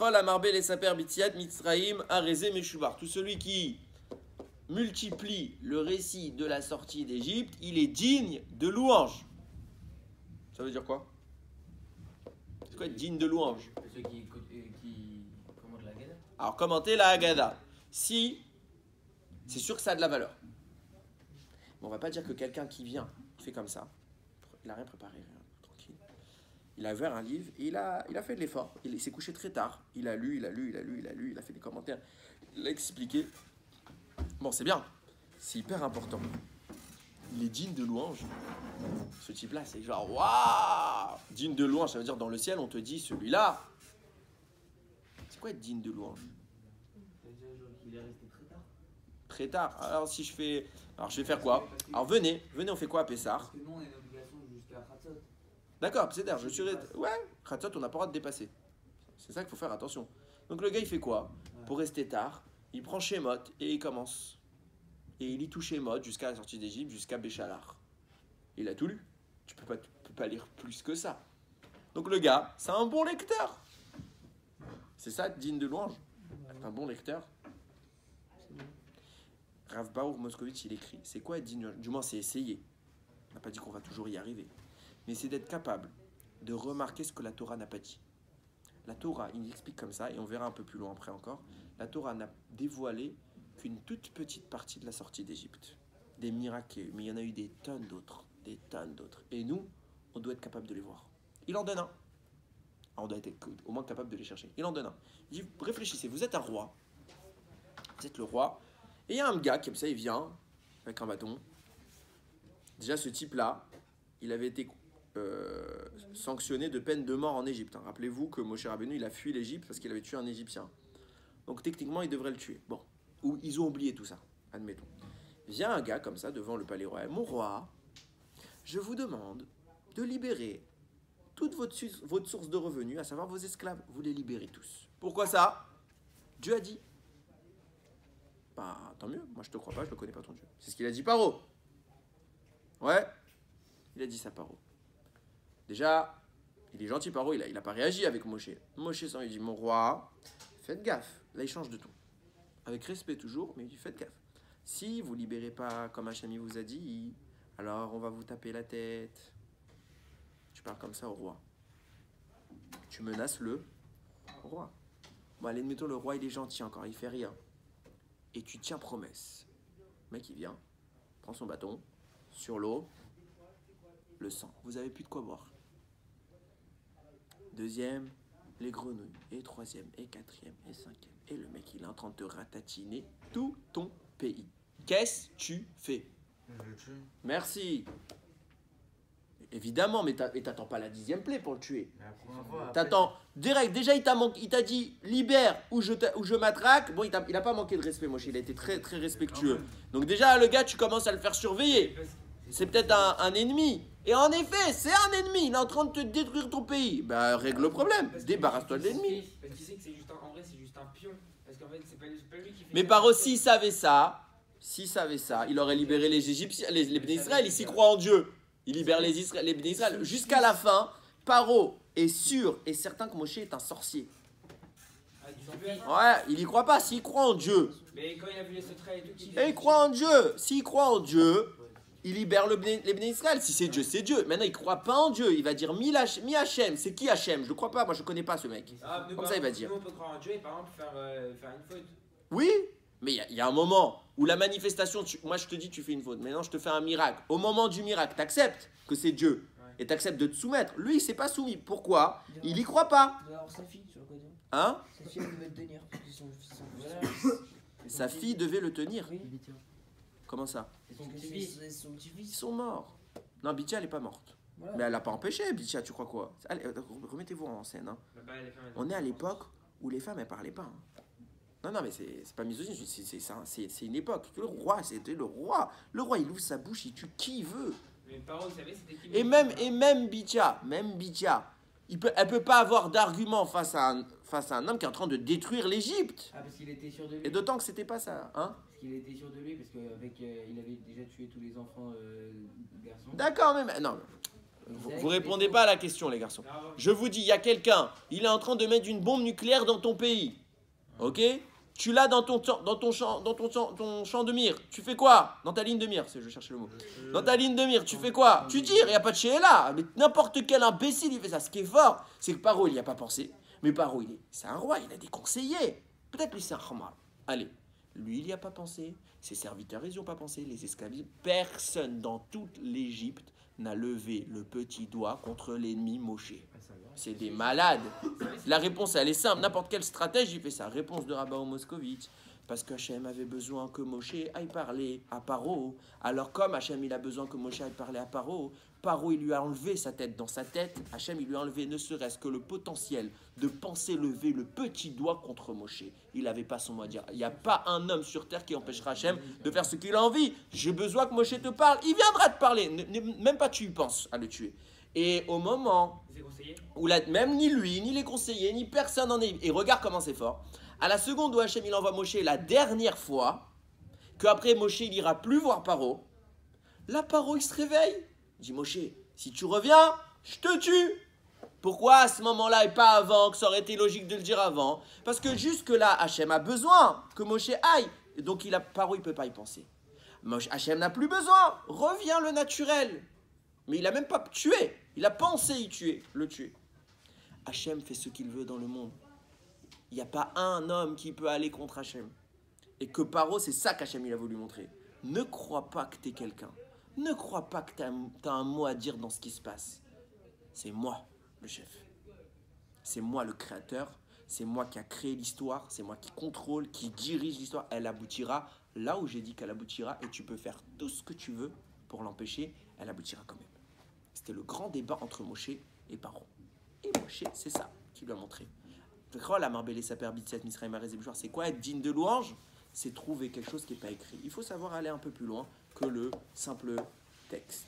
Vechol amarbe les saper bitiat mitzraim arezé meshubar. Tout celui qui multiplie le récit de la sortie d'Égypte, il est digne de louange. Ça veut dire quoi? C'est quoi être digne de louange? Ceux qui commentent la Haggadah. Alors, commenter la Haggadah. Si, c'est sûr que ça a de la valeur. Mais on va pas dire que quelqu'un qui vient, fait comme ça, il n'a rien préparé, rien, tranquille. Il a ouvert un livre et il a fait de l'effort. Il s'est couché très tard. Il a lu, il a fait des commentaires, il a expliqué. Bon, c'est bien, c'est hyper important. Il est digne de louange. Ce type-là, c'est genre, waouh! Digne de louange, ça veut dire dans le ciel, on te dit, celui-là. C'est quoi être digne de louange? Ça veut dire qu'il est resté très tard. Très tard. Alors, si je fais. Alors, je vais faire quoi? Alors, venez, on fait quoi à Pessah? Parce que nous, on a une obligation jusqu'à Khatzot. D'accord, c'est d'ailleurs, je suis. Ouais, Khatzot, on n'a pas le droit de dépasser. C'est ça qu'il faut faire attention. Donc, le gars, il fait quoi? Pour rester tard, il prend Shemot et il commence. Et il lit tout Shemot jusqu'à la sortie d'Égypte, jusqu'à Béchalar. Il a tout lu. Tu peux pas lire plus que ça. Donc, le gars, c'est un bon lecteur. C'est ça, digne de louange. Un bon lecteur. Rav Baruch Moscovitch, il écrit, c'est quoi être digne? Du moins, c'est essayer. On n'a pas dit qu'on va toujours y arriver. Mais c'est d'être capable de remarquer ce que la Torah n'a pas dit. La Torah, il explique comme ça, et on verra un peu plus loin après encore, la Torah n'a dévoilé qu'une toute petite partie de la sortie d'Égypte. Des miracles, mais il y en a eu des tonnes d'autres. Des tonnes d'autres. Et nous, on doit être capable de les voir. Il en donne un. On doit être au moins capable de les chercher. Il en donne un. Il dit, réfléchissez, vous êtes un roi. Vous êtes le roi. Et il y a un gars, comme ça, il vient avec un bâton. Déjà, ce type-là, il avait été sanctionné de peine de mort en Égypte. Rappelez-vous que Moshe Rabbeinu, il a fui l'Égypte parce qu'il avait tué un Égyptien. Donc, techniquement, il devrait le tuer. Bon, ou ils ont oublié tout ça, admettons. Vient un gars comme ça devant le palais royal. Mon roi, je vous demande de libérer toute votre source de revenus, à savoir vos esclaves. Vous les libérez tous. Pourquoi ça? Dieu a dit. Bah, tant mieux. Moi, je te crois pas, je ne connais pas ton Dieu. C'est ce qu'il a dit Paro. Ouais, il a dit ça Paro. Déjà, il est gentil Paro, il a pas réagi avec Moshe. Moshe, il dit, mon roi, faites gaffe. Là, il change de ton. Avec respect toujours, mais il dit, faites gaffe. Si vous libérez pas comme Hachami vous a dit, alors on va vous taper la tête. Tu parles comme ça au roi. Tu menaces le roi. Bon, allez, admettons, le roi, il est gentil encore, il fait rien. Et tu tiens promesse. Le mec, il vient, prend son bâton, sur l'eau, le sang. Vous avez plus de quoi boire. Deuxième, les grenouilles. Et troisième, et quatrième, et cinquième. Et le mec, il est en train de te ratatiner tout ton pays. Qu'est-ce que tu fais? Merci. Évidemment, mais t'attends pas la 10e plaie pour le tuer. T'attends direct. Déjà, il t'a dit libère ou je m'attraque. Bon, il a pas manqué de respect, Moshe. Il a été très très respectueux. Donc déjà, le gars, tu commences à le faire surveiller. C'est peut-être un ennemi. Et en effet, c'est un ennemi. Il est en train de te détruire ton pays. Bah, règle le problème. Débarrasse-toi de l'ennemi. Parce qu'il sait que c'est juste en vrai, c'est juste un pion. Parce qu'en fait, c'est pas lui qui fait. Mais Paro, s'il savait ça, il aurait libéré les Égyptiens, les Bnei Israël. Il s'y croit en Dieu. Il libère les Bnei Israël. Jusqu'à la fin, Paro est sûr et certain que Moshe est un sorcier. Ouais, il y croit pas. S'il croit en Dieu. Mais quand il a vu les secrets et tout, Et il croit en Dieu. S'il croit en Dieu, il libère les Bnei Israël. Si c'est Dieu, c'est Dieu. Maintenant, il croit pas en Dieu. Il va dire Mi Hachem. C'est qui Hachem? Je ne crois pas. Moi, je connais pas ce mec. Comme ça, il va dire. Nous, on peut croire en Dieu et par exemple faire une faute. Oui, mais il y a un moment où la manifestation, moi je te dis tu fais une faute, maintenant je te fais un miracle. Au moment du miracle, tu acceptes que c'est Dieu et tu acceptes de te soumettre. Lui, il s'est pas soumis. Pourquoi? Il y croit pas. Alors sa fille, tu le connais? Hein? Sa fille, elle devait te tenir. Parce que son Sa fille devait le tenir. Oui. Comment ça? Son petit-fils. Son Ils petit-fils. sont morts. Non, Bitia, elle est pas morte. Voilà. Mais elle l'a pas empêché, Bitia, tu crois quoi? Allez, remettez-vous en scène. Hein. On est à l'époque où les femmes, elles parlaient pas. Hein. Non, mais c'est pas misogyne, c'est une époque. Le roi, c'était le roi. Le roi, il ouvre sa bouche, il tue qui il veut. Mais Paro, vous savez, c'était qui? Et même Bitia, elle peut pas avoir d'argument face à un homme qui est en train de détruire l'Égypte. Ah, parce qu'il était sûr de lui. Et d'autant que c'était pas ça, hein. Parce qu'il était sûr de lui, parce qu'avec il avait déjà tué tous les enfants garçons. D'accord, mais non. Vous répondez pas à la question, les garçons. Je vous dis, il y a quelqu'un, il est en train de mettre une bombe nucléaire dans ton pays. Ok? Tu l'as dans ton champ de mire. Tu fais quoi? Dans ta ligne de mire, je cherchais le mot. Dans ta ligne de mire, tu fais quoi? Tu tires, il n'y a pas de là. Mais n'importe quel imbécile, il fait ça. Ce qui est fort, c'est que Paro, il n'y a pas pensé. Mais Paro, c'est un roi, il a des conseillers. Peut-être lui, c'est un khamar. Allez, lui, il n'y a pas pensé. Ses serviteurs, ils n'y ont pas pensé. Les esclaves, personne dans toute l'Égypte n'a levé le petit doigt contre l'ennemi Moshe. C'est des malades. La réponse, elle est simple. N'importe quelle stratège, il fait ça. Réponse de Rabbi Moscovitch. Parce qu'Hachem avait besoin que Moshe aille parler à Paro. Alors comme Hachem, il a besoin que Moshe aille parler à Paro, Paro, il lui a enlevé sa tête. Dans sa tête, Hachem, il lui a enlevé ne serait-ce que le potentiel de penser lever le petit doigt contre Moshe. Il n'avait pas son mot à dire. Il n'y a pas un homme sur terre qui empêchera Hachem de faire ce qu'il a envie. J'ai besoin que Moshe te parle. Il viendra te parler. Même pas tu y penses à le tuer. Et au moment où même ni lui, ni les conseillers, ni personne n'en est... Et regarde comment c'est fort. À la seconde où Hachem il envoie Moshe la dernière fois, qu'après Moshe il ira plus voir Paro, là Paro il se réveille. Il dit Moshe, si tu reviens, je te tue. Pourquoi à ce moment-là et pas avant, que ça aurait été logique de le dire avant? Parce que jusque-là, Hachem a besoin que Moshe aille. Et donc Paro il ne peut pas y penser. Hachem n'a plus besoin. Revient le naturel. Mais il n'a même pas tué. Il a pensé y tuer, le tuer. Hachem fait ce qu'il veut dans le monde. Il n'y a pas un homme qui peut aller contre Hachem. Et que Paro, c'est ça qu'Hachem il a voulu montrer. Ne crois pas que tu es quelqu'un. Ne crois pas que tu as un mot à dire dans ce qui se passe. C'est moi, le chef. C'est moi, le créateur. C'est moi qui a créé l'histoire. C'est moi qui contrôle, qui dirige l'histoire. Elle aboutira là où j'ai dit qu'elle aboutira. Et tu peux faire tout ce que tu veux pour l'empêcher. Elle aboutira quand même. C'était le grand débat entre Moshe et Paro. Et Moshe, c'est ça qu'il lui a montré. C'est quoi être digne de louange? C'est trouver quelque chose qui n'est pas écrit. Il faut savoir aller un peu plus loin que le simple texte.